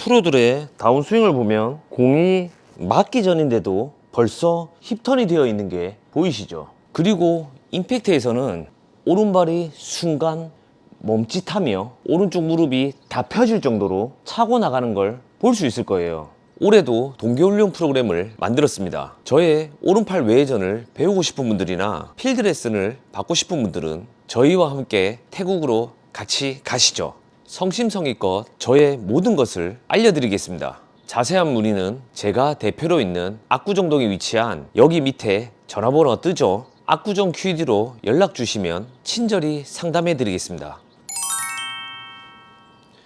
프로들의 다운스윙을 보면 공이 맞기 전인데도 벌써 힙턴이 되어 있는 게 보이시죠? 그리고 임팩트에서는 오른발이 순간 멈칫하며 오른쪽 무릎이 다 펴질 정도로 차고 나가는 걸 볼 수 있을 거예요. 올해도 동계훈련 프로그램을 만들었습니다. 저의 오른팔 외회전을 배우고 싶은 분들이나 필드 레슨을 받고 싶은 분들은 저희와 함께 태국으로 같이 가시죠. 성심성의껏 저의 모든 것을 알려드리겠습니다. 자세한 문의는 제가 대표로 있는 압구정동에 위치한 여기 밑에 전화번호가 뜨죠. 압구정 QED로 연락 주시면 친절히 상담해 드리겠습니다.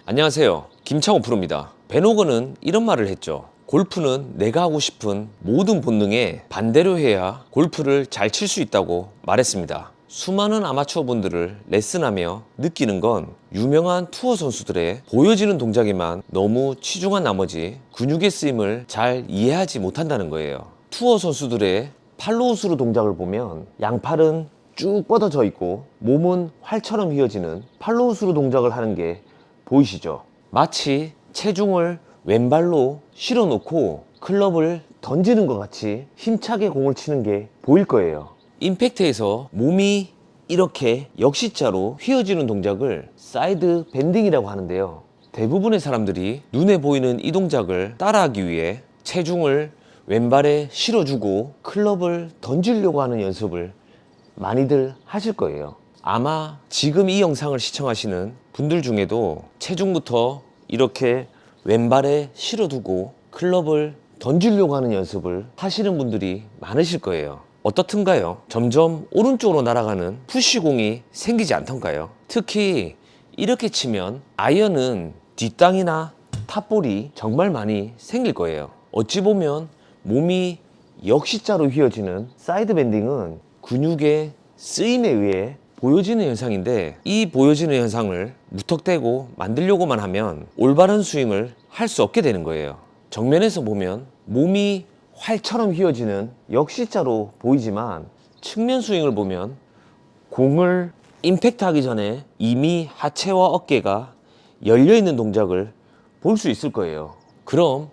안녕하세요, 김창호 프로입니다. 벤호건은 이런 말을 했죠. 골프는 내가 하고 싶은 모든 본능에 반대로 해야 골프를 잘 칠 수 있다고 말했습니다. 수많은 아마추어 분들을 레슨하며 느끼는 건 유명한 투어 선수들의 보여지는 동작에만 너무 치중한 나머지 근육의 쓰임을 잘 이해하지 못한다는 거예요. 투어 선수들의 팔로우스루 동작을 보면 양팔은 쭉 뻗어져 있고 몸은 활처럼 휘어지는 팔로우스루 동작을 하는 게 보이시죠? 마치 체중을 왼발로 실어 놓고 클럽을 던지는 것 같이 힘차게 공을 치는 게 보일 거예요. 임팩트에서 몸이 이렇게 역시자로 휘어지는 동작을 사이드 밴딩이라고 하는데요. 대부분의 사람들이 눈에 보이는 이 동작을 따라하기 위해 체중을 왼발에 실어주고 클럽을 던지려고 하는 연습을 많이들 하실 거예요. 아마 지금 이 영상을 시청하시는 분들 중에도 체중부터 이렇게 왼발에 실어두고 클럽을 던지려고 하는 연습을 하시는 분들이 많으실 거예요. 어떻든가요? 점점 오른쪽으로 날아가는 푸시공이 생기지 않던가요? 특히 이렇게 치면 아이언은 뒷땅이나 탑볼이 정말 많이 생길 거예요. 어찌 보면 몸이 역시자로 휘어지는 사이드 밴딩은 근육의 쓰임에 의해 보여지는 현상인데, 이 보여지는 현상을 무턱대고 만들려고만 하면 올바른 스윙을 할 수 없게 되는 거예요. 정면에서 보면 몸이 활처럼 휘어지는 역시자로 보이지만 측면 스윙을 보면 공을 임팩트 하기 전에 이미 하체와 어깨가 열려있는 동작을 볼 수 있을 거예요. 그럼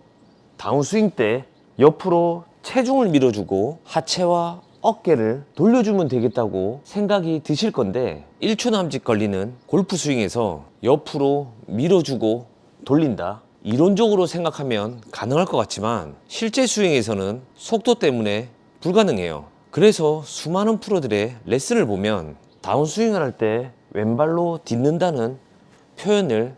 다운스윙 때 옆으로 체중을 밀어주고 하체와 어깨를 돌려주면 되겠다고 생각이 드실 건데, 1초 남짓 걸리는 골프 스윙에서 옆으로 밀어주고 돌린다, 이론적으로 생각하면 가능할 것 같지만 실제 스윙에서는 속도 때문에 불가능해요. 그래서 수많은 프로들의 레슨을 보면 다운스윙을 할 때 왼발로 딛는다는 표현을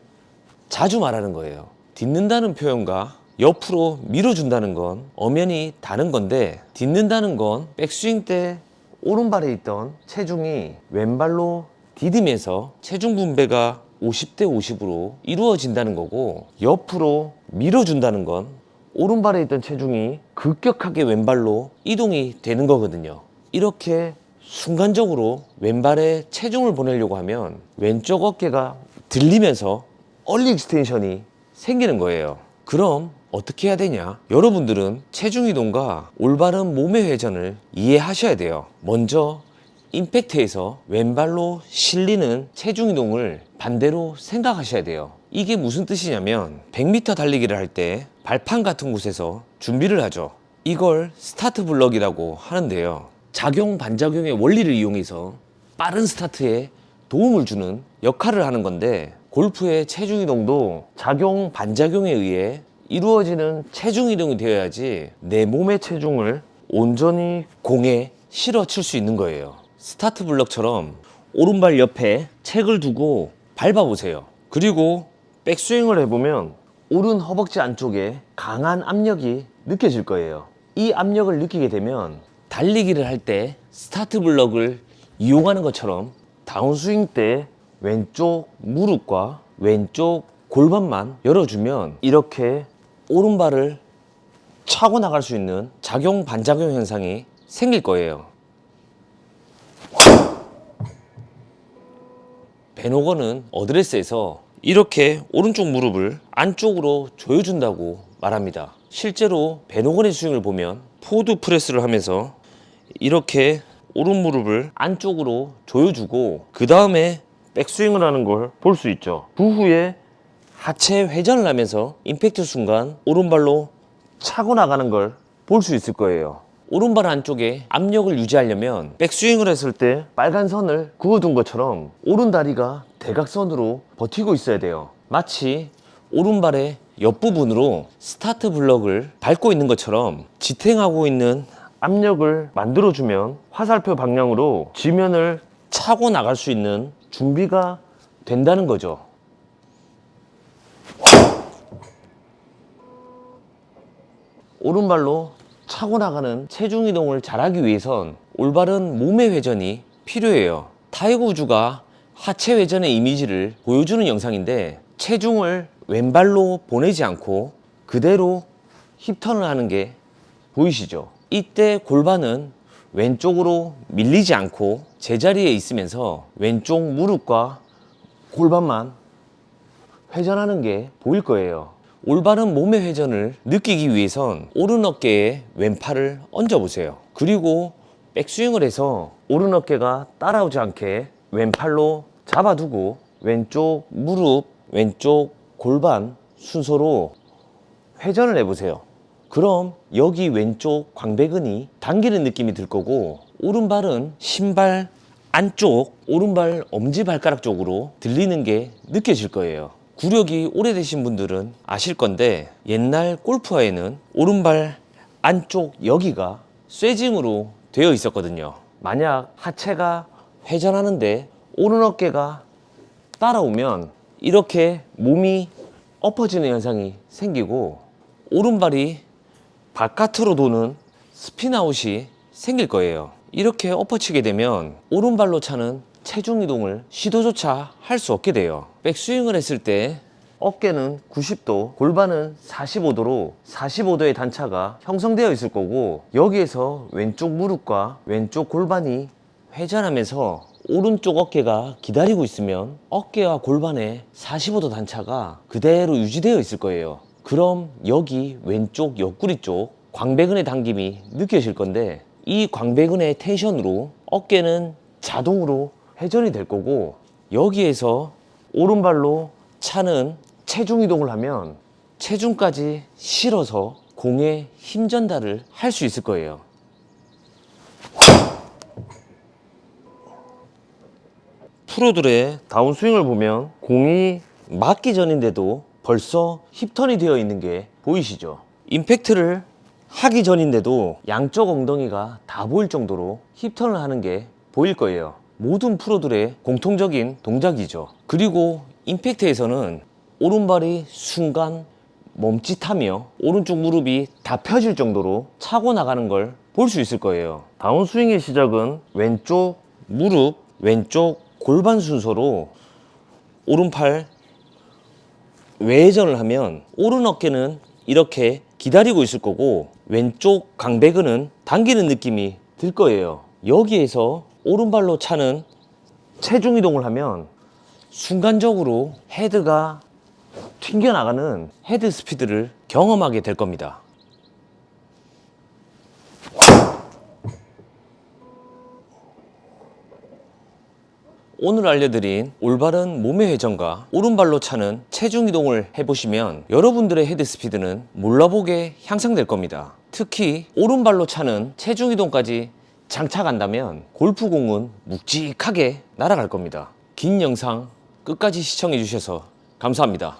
자주 말하는 거예요. 딛는다는 표현과 옆으로 밀어준다는 건 엄연히 다른 건데, 딛는다는 건 백스윙 때 오른발에 있던 체중이 왼발로 디디면서 체중 분배가 50대 50으로 이루어진다는 거고, 옆으로 밀어준다는 건 오른발에 있던 체중이 급격하게 왼발로 이동이 되는 거거든요. 이렇게 순간적으로 왼발에 체중을 보내려고 하면 왼쪽 어깨가 들리면서 얼리 익스텐션이 생기는 거예요. 그럼 어떻게 해야 되냐? 여러분들은 체중 이동과 올바른 몸의 회전을 이해하셔야 돼요. 먼저 임팩트에서 왼발로 실리는 체중 이동을 반대로 생각하셔야 돼요. 이게 무슨 뜻이냐면 100m 달리기를 할 때 발판 같은 곳에서 준비를 하죠. 이걸 스타트 블럭이라고 하는데요. 작용 반작용의 원리를 이용해서 빠른 스타트에 도움을 주는 역할을 하는 건데, 골프의 체중 이동도 작용 반작용에 의해 이루어지는 체중 이동이 되어야지 내 몸의 체중을 온전히 공에 실어 칠 수 있는 거예요. 스타트 블럭처럼 오른발 옆에 책을 두고 밟아보세요. 그리고 백스윙을 해보면 오른 허벅지 안쪽에 강한 압력이 느껴질 거예요. 이 압력을 느끼게 되면 달리기를 할 때 스타트 블럭을 이용하는 것처럼 다운스윙 때 왼쪽 무릎과 왼쪽 골반만 열어주면 이렇게 오른발을 차고 나갈 수 있는 작용 반작용 현상이 생길 거예요. 벤호건은 어드레스에서 이렇게 오른쪽 무릎을 안쪽으로 조여준다고 말합니다. 실제로 벤호건의 스윙을 보면 포드 프레스를 하면서 이렇게 오른 무릎을 안쪽으로 조여주고 그 다음에 백스윙을 하는 걸 볼 수 있죠. 그 후에 하체 회전을 하면서 임팩트 순간 오른발로 차고 나가는 걸 볼 수 있을 거예요. 오른발 안쪽에 압력을 유지하려면 백스윙을 했을 때 빨간 선을 그어둔 것처럼 오른다리가 대각선으로 버티고 있어야 돼요. 마치 오른발의 옆부분으로 스타트 블럭을 밟고 있는 것처럼 지탱하고 있는 압력을 만들어주면 화살표 방향으로 지면을 차고 나갈 수 있는 준비가 된다는 거죠. 오른발로 차고 나가는 체중 이동을 잘하기 위해선 올바른 몸의 회전이 필요해요. 타이거 우즈가 하체 회전의 이미지를 보여주는 영상인데 체중을 왼발로 보내지 않고 그대로 힙턴을 하는 게 보이시죠? 이때 골반은 왼쪽으로 밀리지 않고 제자리에 있으면서 왼쪽 무릎과 골반만 회전하는 게 보일 거예요. 올바른 몸의 회전을 느끼기 위해선 오른 어깨에 왼팔을 얹어 보세요. 그리고 백스윙을 해서 오른 어깨가 따라오지 않게 왼팔로 잡아두고 왼쪽 무릎, 왼쪽 골반 순서로 회전을 해보세요. 그럼 여기 왼쪽 광배근이 당기는 느낌이 들 거고 오른발은 신발 안쪽, 오른발 엄지발가락 쪽으로 들리는 게 느껴질 거예요. 구력이 오래되신 분들은 아실 건데 옛날 골프화에는 오른발 안쪽 여기가 쇠징으로 되어 있었거든요. 만약 하체가 회전하는데 오른 어깨가 따라오면 이렇게 몸이 엎어지는 현상이 생기고 오른발이 바깥으로 도는 스핀아웃이 생길 거예요. 이렇게 엎어치게 되면 오른발로 차는 체중 이동을 시도조차 할 수 없게 돼요. 백스윙을 했을 때 어깨는 90도, 골반은 45도로 45도의 단차가 형성되어 있을 거고 여기에서 왼쪽 무릎과 왼쪽 골반이 회전하면서 오른쪽 어깨가 기다리고 있으면 어깨와 골반의 45도 단차가 그대로 유지되어 있을 거예요. 그럼 여기 왼쪽 옆구리 쪽 광배근의 당김이 느껴질 건데 이 광배근의 텐션으로 어깨는 자동으로 회전이 될 거고 여기에서 오른발로 차는 체중 이동을 하면 체중까지 실어서 공에 힘 전달을 할 수 있을 거예요. 프로들의 다운스윙을 보면 공이 맞기 전인데도 벌써 힙턴이 되어 있는 게 보이시죠? 임팩트를 하기 전인데도 양쪽 엉덩이가 다 보일 정도로 힙턴을 하는 게 보일 거예요. 모든 프로들의 공통적인 동작이죠. 그리고 임팩트에서는 오른발이 순간 멈칫하며 오른쪽 무릎이 다 펴질 정도로 차고 나가는 걸 볼 수 있을 거예요. 다운스윙의 시작은 왼쪽 무릎, 왼쪽 골반 순서로 오른팔 외회전을 하면 오른 어깨는 이렇게 기다리고 있을 거고 왼쪽 광배근은 당기는 느낌이 들 거예요. 여기에서 오른발로 차는 체중 이동을 하면 순간적으로 헤드가 튕겨나가는 헤드 스피드를 경험하게 될 겁니다. 오늘 알려드린 올바른 몸의 회전과 오른발로 차는 체중 이동을 해보시면 여러분들의 헤드 스피드는 몰라보게 향상될 겁니다. 특히 오른발로 차는 체중 이동까지 장착한다면 골프공은 묵직하게 날아갈 겁니다. 긴 영상 끝까지 시청해 주셔서 감사합니다.